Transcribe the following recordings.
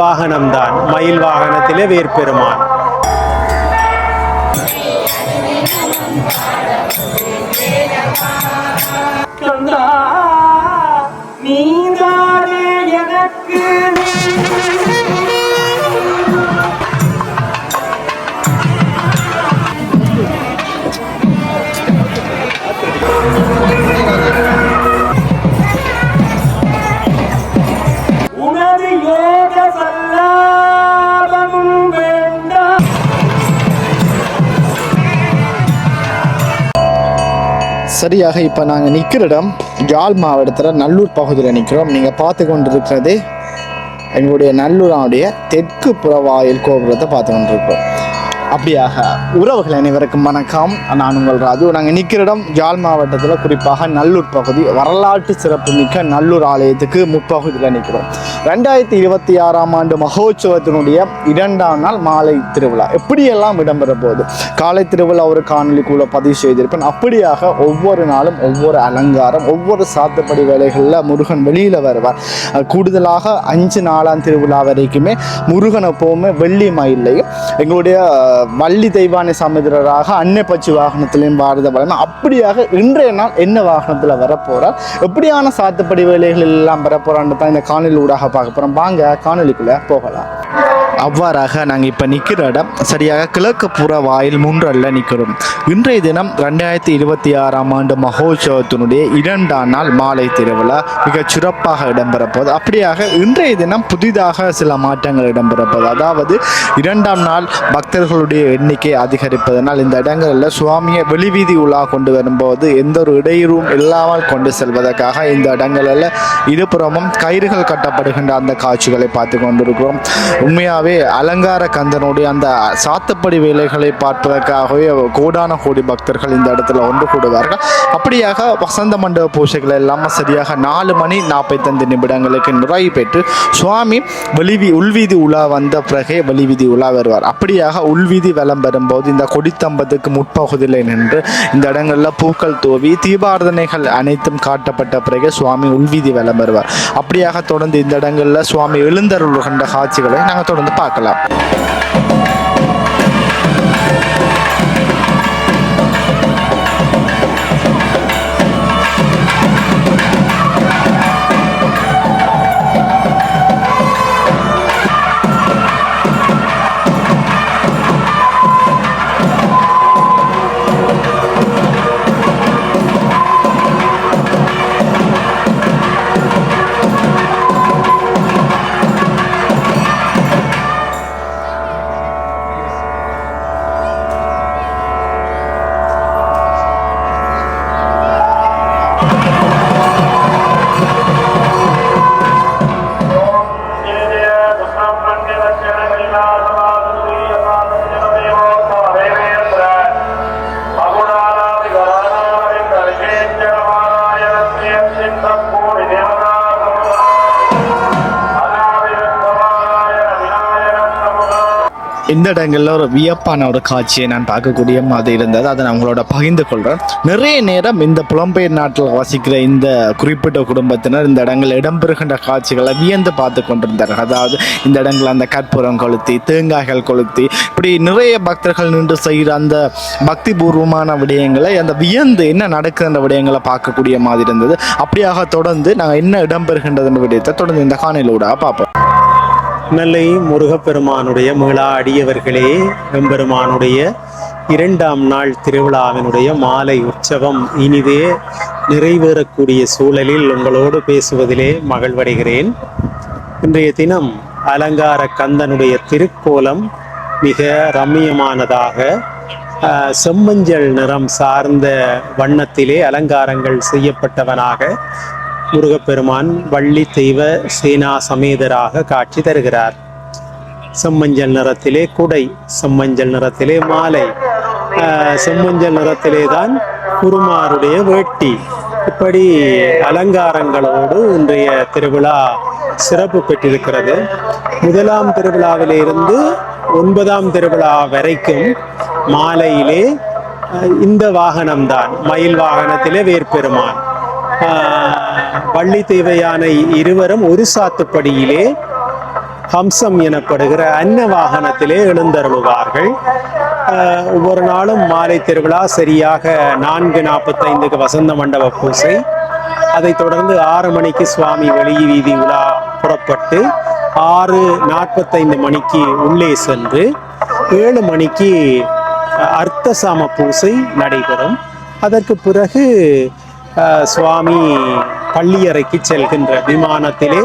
வாகனம்தான் மயில் வாகனத்திலே வேற்பெருமான். சரியாக இப்போ நாங்கள் நிற்கிற இடம் யாழ் மாவட்டத்தில் நல்லூர் பகுதியில் நிற்கிறோம். நீங்கள் பார்த்து கொண்டிருக்கிறது எங்களுடைய நல்லூரானுடைய தெற்கு புறவாயில் கோபுரத்தை பார்த்து கொண்டிருக்கிறோம். அப்படியாக உறவுகள் அனைவருக்கும் வணக்கம். நான் உங்கள் ராஜு. நாங்கள் நிற்கிற இடம் யாழ் மாவட்டத்தில் குறிப்பாக நல்லூர் பகுதி வரலாற்று சிறப்புமிக்க நல்லூர் ஆலயத்துக்கு முற்பகுதியில் நிற்கிறோம். 2026ஆம் ஆண்டு மகோற்சவத்தினுடைய 2ஆம் நாள் மாலை திருவிழா எப்படியெல்லாம் இடம்பெற போகுது காலை திருவிழா ஒரு காணொலிக்குள்ள பதிவு செய்திருப்பேன். அப்படியாக ஒவ்வொரு நாளும் ஒவ்வொரு அலங்காரம், ஒவ்வொரு சாத்துப்படி வேலைகளில் முருகன் வெளியில் வருவார். கூடுதலாக 5 நாளாம் திருவிழா வரைக்குமே முருகன் எப்போவுமே வெள்ளி மயிலையும் எங்களுடைய வள்ளி தெய்வானை சமுதிரராக அன்னை பச்சு வாகனத்திலையும் பாரத பலன். அப்படியாக இன்றைய நாள் என்ன வாகனத்தில் வரப்போறார், எப்படியான சாத்துப்படி வேலைகள் எல்லாம் வரப்போறான்னு தான் இந்த காணொலி ஊடாக பார்க்க போறோம். வாங்க காணொலிக்குள்ள போகலாம். அவ்வாறாக நாங்கள் இப்போ நிற்கிற இடம் சரியாக கிழக்கு புற வாயில் 3 நிற்கிறோம். இன்றைய தினம் 2026ஆம் ஆண்டு மகோற்சவத்தினுடைய 2ஆம் நாள் மாலை திருவிழா மிகச் சிறப்பாக இடம்பெறப்போது. அப்படியாக இன்றைய தினம் புதிதாக சில மாற்றங்கள் இடம்பெறப்போது. அதாவது 2ஆம் நாள் பக்தர்களுடைய எண்ணிக்கை அதிகரிப்பதனால் இந்த இடங்களில் சுவாமியை வெளிவீதி உலா கொண்டு வரும்போது எந்த ஒரு இடையூறும் இல்லாமல் கொண்டு செல்வதற்காக இந்த இடங்களில் இருபுறமும் கயிறுகள் கட்டப்படுகின்ற அந்த காட்சிகளை பார்த்து கொண்டிருக்கிறோம். உண்மையாகவே அலங்கார கந்தனுடைய அந்த சாத்துப்படி வேலைகளை பார்ப்பதற்காகவே கோடான கோடி பக்தர்கள் இந்த இடத்துல ஒன்று கூடுவார்கள். அப்படியாக வசந்த மண்டப பூஜைகள் எல்லாம் சரியாக 4:45 நிறைவு பெற்று சுவாமி உள்வீதி உலா வந்த பிறகே வெளிவீதி உலா வருவார். அப்படியாக உள்வீதி வலம் வரும்போது இந்த கொடித்தம்பத்துக்கு முற்பகுதியில் நின்று இந்த இடங்களில் பூக்கள் தூவி தீபாரதனைகள் அனைத்தும் காட்டப்பட்ட பிறகு சுவாமி உள்வீதி வலம் வருவார். அப்படியாக தொடர்ந்து இந்த இடங்களில் சுவாமி எழுந்தருள்கின்ற காட்சிகளை நாங்கள் தொடர்ந்து பார்க்கலாம். இந்த இடங்களில் ஒரு வியப்பான ஒரு காட்சியை நான் பார்க்கக்கூடிய மாதிரி இருந்தது. அதை நான் உங்களோட பகிர்ந்து கொள்கிறேன். நிறைய நேரம் இந்த புலம்பெயர் நாட்டில் வசிக்கிற இந்த குறிப்பிட்ட குடும்பத்தினர் இந்த இடங்களில் இடம்பெறுகின்ற காட்சிகளை வியந்து பார்த்து கொண்டிருந்தார்கள். அதாவது இந்த இடங்களில் அந்த கற்பூரம் கொளுத்தி தேங்காய்கள் கொளுத்தி இப்படி நிறைய பக்தர்கள் நின்று செய்கிற அந்த பக்தி பூர்வமான விடயங்களை அந்த வியந்து என்ன நடக்குதுன்ற விடயங்களை பார்க்கக்கூடிய மாதிரி இருந்தது. அப்படியாக தொடர்ந்து நாங்கள் என்ன இடம்பெறுகின்றதுன்ற விடயத்தை தொடர்ந்து இந்த காணொலியோட பார்ப்போம். நெல்லை முருகப்பெருமானுடைய மீளா அடியவர்களே, எம்பெருமானுடைய 2ஆம் நாள் திருவிழாவினுடைய மாலை உற்சவம் இனிதே நிறைவேறக்கூடிய சூழலில் உங்களோடு பேசுவதிலே மகிழ்வடைகிறேன். இன்றைய தினம் அலங்கார கந்தனுடைய திருக்கோலம் மிக ரம்மியமானதாக செம்மஞ்சள் நிறம் சார்ந்த வண்ணத்திலே அலங்காரங்கள் செய்யப்பட்டவனாக முருகப்பெருமான் வள்ளி தெய்வ சேனா சமேதராக காட்சி தருகிறார். செம்மஞ்சள் நிறத்திலே குடை, செம்மஞ்சள் நிறத்திலே மாலை, செம்மஞ்சள் நிறத்திலே தான் குருமாருடைய வேட்டி. இப்படி அலங்காரங்களோடு இன்றைய திருவிழா சிறப்பு பெற்றிருக்கிறது. முதலாம் திருவிழாவிலே இருந்து 9ஆம் திருவிழா வரைக்கும் மாலையிலே இந்த வாகனம்தான் மயில் வாகனத்திலே வேற்பெருமான். வள்ளி தெய்வ யானை இருவரும் ஒரு சாத்துப்படியிலே ஹம்சம் எனப்படுகிற அன்ன வாகனத்திலே எழுந்தருளுவார்கள். ஒவ்வொரு நாளும் மாலை திருவிழா சரியாக 4:45 வசந்த மண்டப பூசை. அதைத் தொடர்ந்து 6 மணிக்கு சுவாமி வெளி வீதி உலா புறப்பட்டு 6:45 மணிக்கு உள்ளே சென்று 7 மணிக்கு அர்த்தசாம பூசை நடைபெறும். அதற்கு பிறகு சுவாமி பள்ளியறைக்கு செல்கின்ற விமானத்திலே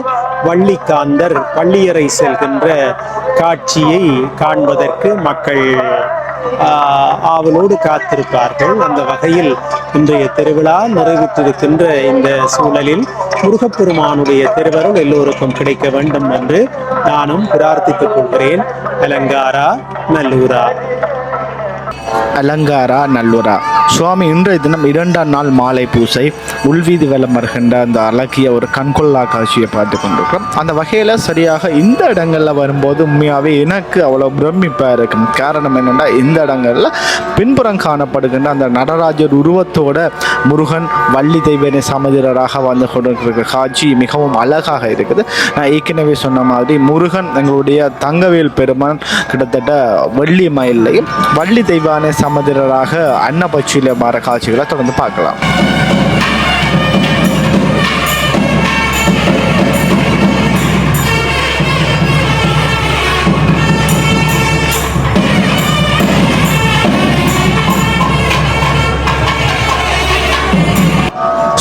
வள்ளிக்காந்தர் பள்ளியறை செல்கின்ற காட்சியை காண்பதற்கு மக்கள் ஆவலோடு காத்திருப்பார்கள். அந்த வகையில் இன்றைய திருவிழா நிறைவுற்றிருக்கின்ற இந்த சூழலில் முருகப்பெருமானுடைய திருவருள் எல்லோருக்கும் கிடைக்க வேண்டும் என்று நானும் பிரார்த்தித்துக் கொள்கிறேன். அலங்காரா நல்லூரா. அலங்காரா நல்லூரா. சுவாமி இன்றைய தினம் 2ஆம் நாள் மாலை பூசை உள்வீதி வலம் வருகின்ற அந்த அழகிய ஒரு கண்கொள்ளா காட்சியை பார்த்து கொண்டிருக்கிறோம். அந்த வகையில் சரியாக இந்த இடங்களில் வரும்போது உண்மையாகவே எனக்கு அவ்வளோ பிரமிப்பாக இருக்கும். காரணம் என்னென்னா, இந்த இடங்களில் பின்புறம் காணப்படுகின்ற அந்த நடராஜர் உருவத்தோட முருகன் வள்ளி தெய்வனை சமதிரராக வந்து கொண்டிருக்கிற காட்சி மிகவும் அழகாக இருக்குது. நான் ஏற்கனவே சொன்ன மாதிரி முருகன் எங்களுடைய தங்கவேல் பெருமான் கிட்டத்தட்ட வெள்ளி மயிலையும் வள்ளி தெய்வானை சமதிரராக அன்னபட்சியில் மாற காட்சிகளை தொடர்ந்து பார்க்கலாம்.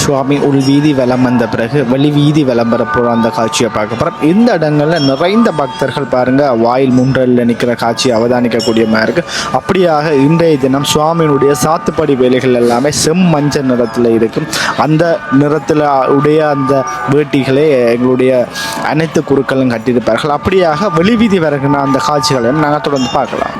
சுவாமி உள்வீதி வலம் வந்த பிறகு வெளி வீதி விளம்பரப்போகிற அந்த காட்சியை பார்க்க போகிறோம். இந்த இடங்களில் நிறைந்த பக்தர்கள் பாருங்கள் வாயில் முன்றலில் நிற்கிற காட்சியை அவதானிக்கக்கூடிய மாதிரி இருக்குது. அப்படியாக இன்றைய தினம் சுவாமியினுடைய சாத்துப்படி வேலைகள் எல்லாமே செம்மஞ்சள் நிறத்தில் இருக்கும். அந்த நிறத்தில் உடைய அந்த வேட்டிகளை எங்களுடைய அனைத்து குருக்களும் கட்டியிருப்பார்கள். அப்படியாக வெளி வீதி வருகின்ற அந்த காட்சிகளையும் நாங்கள் தொடர்ந்து பார்க்கலாம்.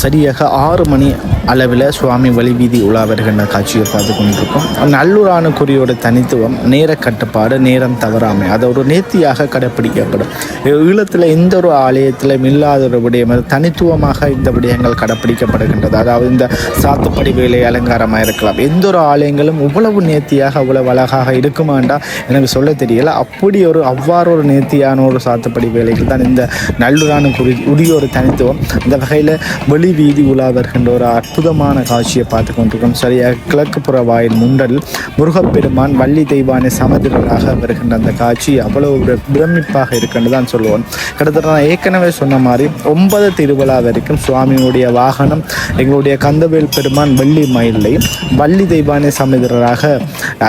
சரியாக 6 மணி அளவில் சுவாமி வழிவீதி உலா வருகின்ற காட்சியை பார்த்து கொண்டிருக்கோம். நல்லூரான குறியோட தனித்துவம் நேர கட்டுப்பாடு, நேரம் தவறாமை, அதை ஒரு நேர்த்தியாக கடைப்பிடிக்கப்படும். ஈழத்தில் எந்த ஒரு ஆலயத்திலும் இல்லாத ஒரு விடயம் தனித்துவமாக இந்த விடயங்கள் கடைப்பிடிக்கப்படுகின்றது. அதாவது இந்த சாத்துப்படி வேலை அலங்காரமாக இருக்கலாம். எந்த ஒரு ஆலயங்களும் இவ்வளவு நேர்த்தியாக அவ்வளவு அழகாக இருக்குமாண்டா எனக்கு சொல்ல தெரியல. அப்படி அவ்வாறு ஒரு நேர்த்தியான ஒரு சாத்துப்படி வேலைகள் தான் இந்த நல்லூரான குறி உரிய ஒரு தனித்துவம். இந்த வகையில் வெளி வீதி உலா வருகின்ற ஒரு அற்புதமான காட்சியை பார்த்து கொண்டிருக்கோம். சரியாக கிழக்கு புற வாயில் முண்டல் முருகப்பெருமான் வள்ளி தெய்வானை சமதிரராக வருகின்ற அந்த காட்சி அவ்வளவு பிரமிப்பாக இருக்குன்னு தான் சொல்லுவோம். கிட்டத்தட்ட நான் ஏற்கனவே சொன்ன மாதிரி 9 திருவிழா வரைக்கும் சுவாமியுடைய வாகனம் எங்களுடைய கந்தவேல் பெருமான் வெள்ளி மயிலையும் வள்ளி தெய்வானை சமதிரராக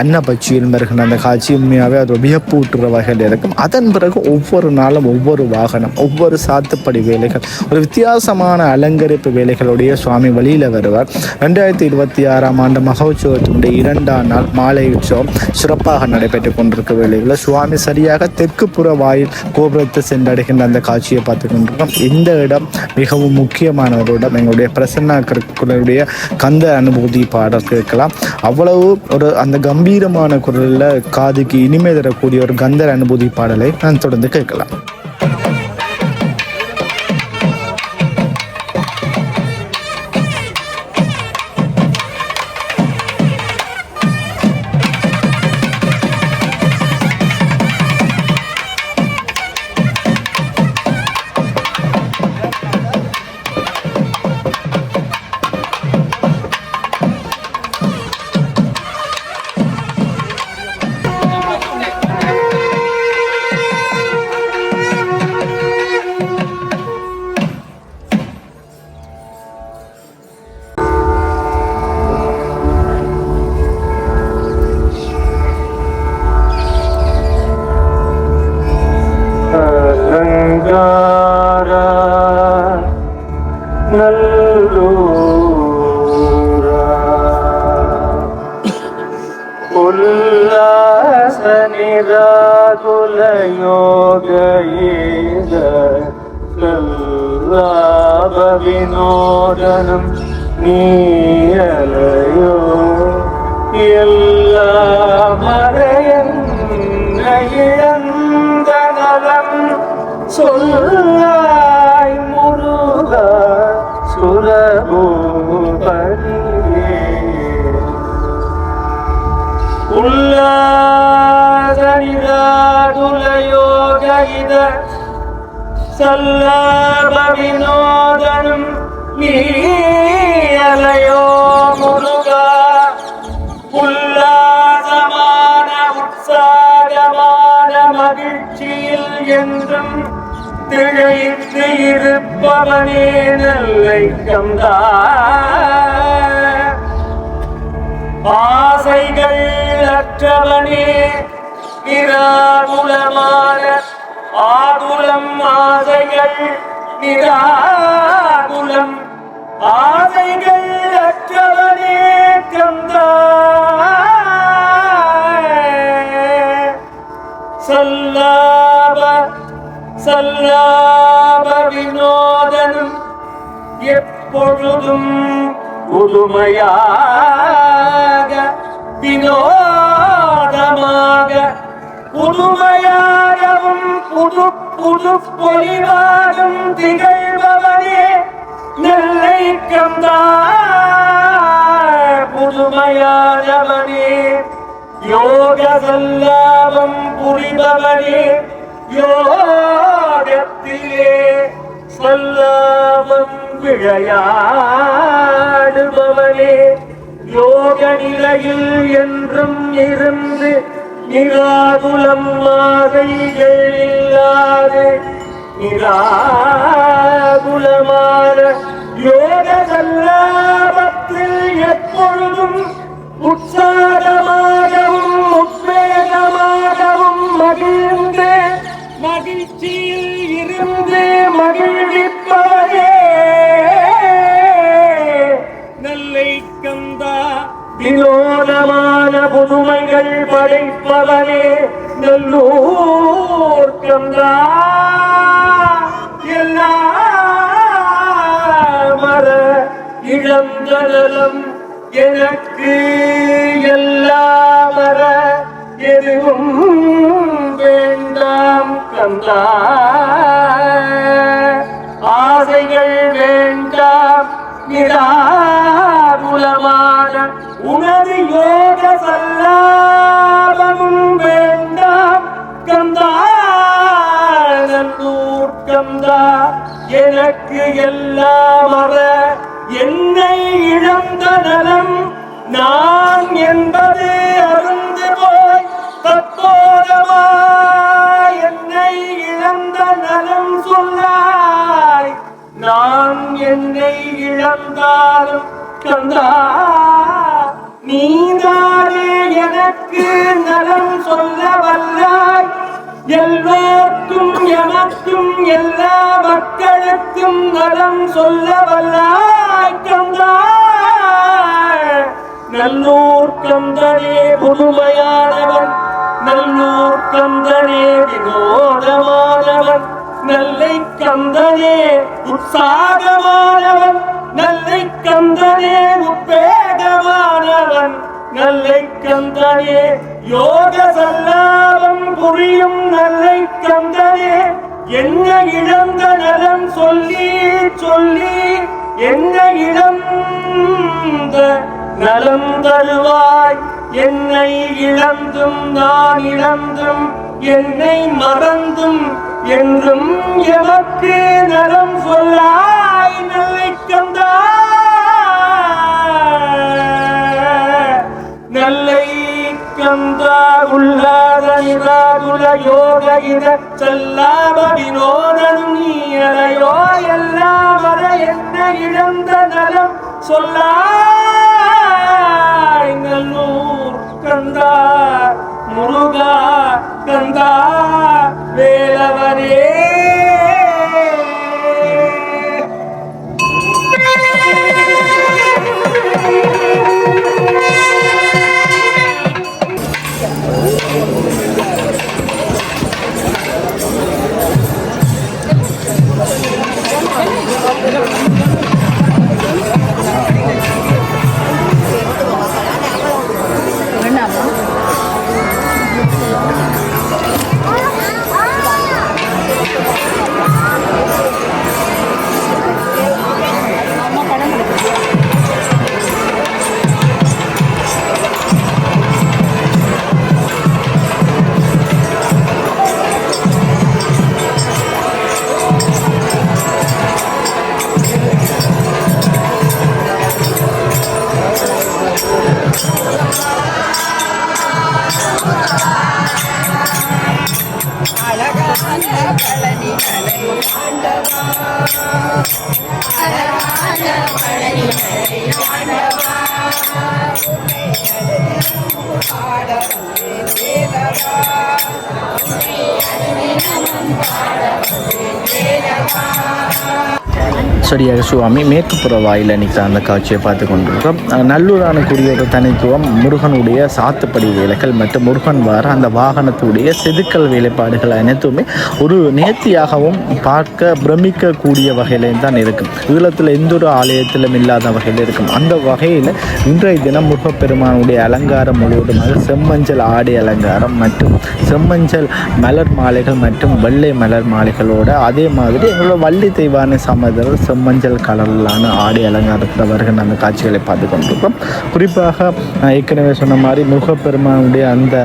அன்னபட்சியில் வருகின்ற அந்த காட்சி உண்மையாகவே அது வியப்பூட்டுற வகையில் இருக்கும். அதன் பிறகு ஒவ்வொரு நாளும் ஒவ்வொரு வாகனம், ஒவ்வொரு சாத்துப்படி வேலைகள், ஒரு வித்தியாசமான அலங்கரிப்பு வேலைகளுடைய சுவாமி வழியில் வருவார். 2026ஆம் ஆண்டு மகோற்சவத்தினுடைய 2ஆம் நாள் மாலை உற்சவம் சிறப்பாக நடைபெற்றுக் கொண்டிருக்க வேலைகளில் சுவாமி சரியாக தெற்கு புற வாயில் கோபுரத்தை சென்றடைகின்ற அந்த காட்சியை பார்த்து கொண்டிருக்கோம். இந்த இடம் மிகவும் முக்கியமான ஒரு இடம். எங்களுடைய பிரசன்னா கருக்குடைய கந்த அனுபூதி பாடல் கேட்கலாம். அவ்வளவு ஒரு அந்த கம்பீரமான குரலில் காதுக்கு இனிமை தரக்கூடிய ஒரு கந்தர் அனுபூதி பாடலை நான் தொடர்ந்து கேட்கலாம். வினோதனம் நீயலையோ எல்லா மறையந்த நலம் சொல்லாய் முருக சுரபூபதியே உல்லாதனிதாதுலயோகித சல்லாப வினோதனம் நீயலையோ முருகா உல்லாசமான உற்சாகமான மகிழ்ச்சியில் என்றும் திளைத்து இருப்பவனே நல்லை கந்தா ஆசைகள் அற்றவனே நிராகுலமான ஆகுலம் ஆசைகள் நிராகுலம் ஆசைகள் அற்றவனே கந்தா சல்லாப வினோதனம் எப்பொழுதும் புதுமையாக வினோதமாக புதுமையாகவும் புது புது பொலிவாகும் திகழ்பவனே நெல்லை கந்தா புதுமையானவனே யோக சல்லாபம் புரிபவனே யோகத்திலே சல்லாபம் விளையாடுபவனே யோக நிலையில் என்றும் இருந்து நிராகுலம் ஆசைகள் இல்லாது நிராகுலமான யோக சல்லாபத்தில் எப்பொழுதும் உற்சாகமாகவும் உத்வேகமாகவும் மகிழ்ந்து மகிழ்ச்சியில் இருந்து மகிழ்விப்பவரே நல்லை கந்தா வினோதமான புதுமைகள் படைப்பவனே நல்லூர் கந்தா எல்லா மர இளந்தலம் எனக்கு எல்லா மர எதுவும் வேண்டாம் கந்தா ஆசைகள் வேண்டாம் நிராகுலமான உனது யோக சல்லாபமும் வேண்டாம் கந்தா நல்லூர் கந்தா எனக்கு எல்லாம் மற என்னை நலம் நான் என்பது அருந்து போய் தற்போதமாய் என்னை இழந்த நலம் சொல்லாய். நான் என்னை இழந்தாலும் கந்தா நீதானே எனக்கு நலம் சொல்ல வல்லாய். எல்லோருக்கும் எமக்கும் எல்லா மக்களுக்கும் நலம் சொல்ல வல்லாய் கந்தா. நல்லூர் கந்தனே புதுமையானவன், நல்லூர் கந்தனே வினோதமானவன், நல்லை கந்தனே உற்சாகமானவன், நல்லை கந்தனே உத்வேகமானவன், நல்லை கந்தனே யோக சல்லாபம் புரியும் நல்லை கந்தனே. என்ன இழந்த நலம் சொல்லி சொல்லி என்ன இழந்த நலம் தருவாய். என்னை இழந்தும் நான் இழந்தும் என்னை மறந்தும் என்றும் எமக்கு நலம் சொல்லாய் நல்லை கந்தா. நல்லை கந்தா உள்ளாத நிராகுல யோக இத செல்லாம வினோதனும் நீயலையோ எல்லாம் வர என்ன இழந்த நலம் சொல்லாய். நல்லூர் கந்தா முருகா கந்தா வேலவனே. சரியாக சுவாமி மேற்குப்புற வாயில் நிற்கிற அந்த காட்சியை பார்த்து கொண்டிருக்கிறோம். நல்லூரான கூடிய ஒரு தனித்துவம் முருகனுடைய சாத்துப்படி வேலைகள் மற்றும் முருகன் வார அந்த வாகனத்துடைய செதுக்கல் வேலைப்பாடுகள் அனைத்துமே ஒரு நேர்த்தியாகவும் பார்க்க பிரமிக்கக்கூடிய வகையிலையும் தான் இருக்கும். ஈழத்தில் எந்த ஒரு ஆலயத்திலும் இல்லாத வகையில் இருக்கும். அந்த வகையில் இன்றைய தினம் முருகப்பெருமானுடைய அலங்காரம் முழுவதுமாக செம்மஞ்சள் ஆடை அலங்காரம் மற்றும் செம்மஞ்சள் மலர் மாலைகள் மற்றும் வெள்ளை மலர் மாலைகளோடு அதே மாதிரி எங்களோட வள்ளி தெய்வானை சமதர் செம்மஞ்சள் கலரிலான ஆடை அலங்காரத்தில் வருகின்ற அந்த காட்சிகளை பார்த்து கொண்டிருக்கிறோம். குறிப்பாக ஏற்கனவே சொன்ன மாதிரி முருகப்பெருமானுடைய அந்த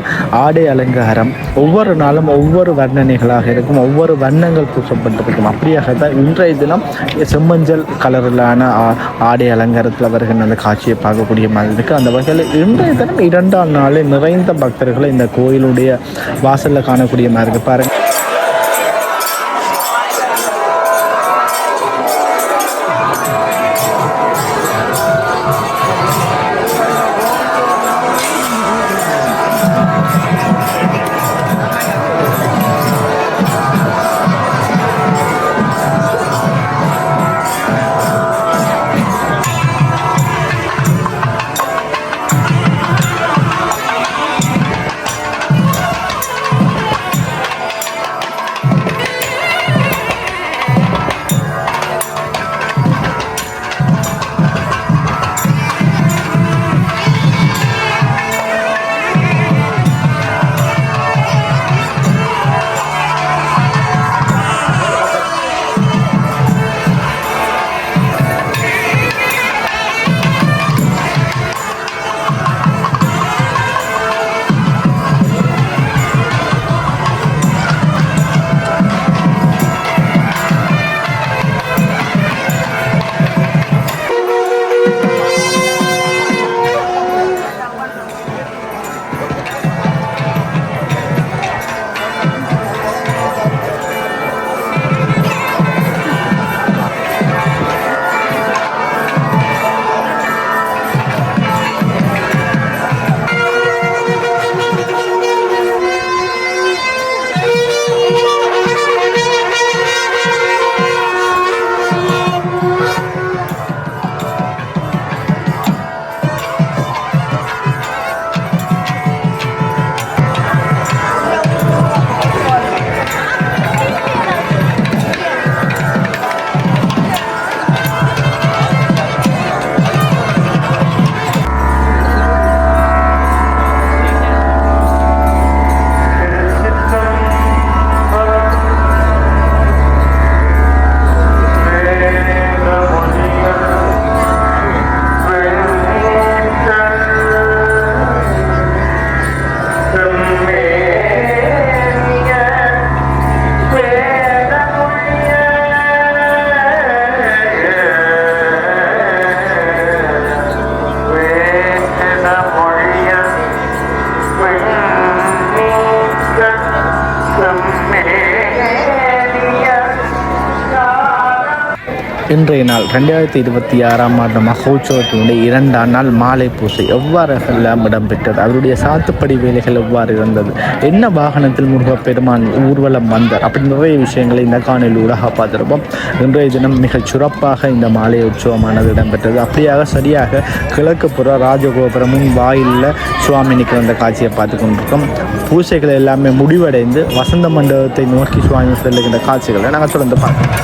ஆடை அலங்காரம் ஒவ்வொரு நாளும் ஒவ்வொரு வர்ணனைகளாக இருக்கும், ஒவ்வொரு வண்ணங்கள் பூசப்பட்டிருக்கும். அப்படியாகத்தான் இன்றைய தினம் செம்மஞ்சள் கலரிலான ஆடை அலங்காரத்தில் வருகின்ற அந்த காட்சியை பார்க்கக்கூடிய மாதிரி இருக்குது. அந்த வகையில் இன்றைய தினம் 2ஆம் நாளில் நிறைந்த பக்தர்களை இந்த கோயிலுடைய வாசலில் காணக்கூடிய மாதிரி இருக்குது. பாருங்கள், இன்றைய நாள் 2026ஆம் ஆண்டு மகோற்சவத்தினுடைய 2ஆம் நாள் மாலை பூசை எவ்வாறு எல்லாம் இடம்பெற்றது, அவருடைய சாத்துப்படி வேலைகள் எவ்வாறு இருந்தது, என்ன வாகனத்தில் முருகப்பெருமான் ஊர்வலம் வந்தார், அப்படி நிறைய விஷயங்களை இந்த காணொலியில் ஊடாக பார்த்திருப்போம். இன்றைய தினம் மிகச் சிறப்பாக இந்த மாலை உற்சவமானது இடம்பெற்றது. அப்படியாக சரியாக கிழக்கு புற ராஜகோபுரமும் வாயிலில் சுவாமி நிற்கிற அந்த காட்சியை பார்த்து கொண்டிருக்கோம். பூசைகள் எல்லாமே முடிவடைந்து வசந்த மண்டபத்தை நோக்கி சுவாமி செல்லுகின்ற காட்சிகளை நாங்கள் தொடர்ந்து பார்க்கிறோம்.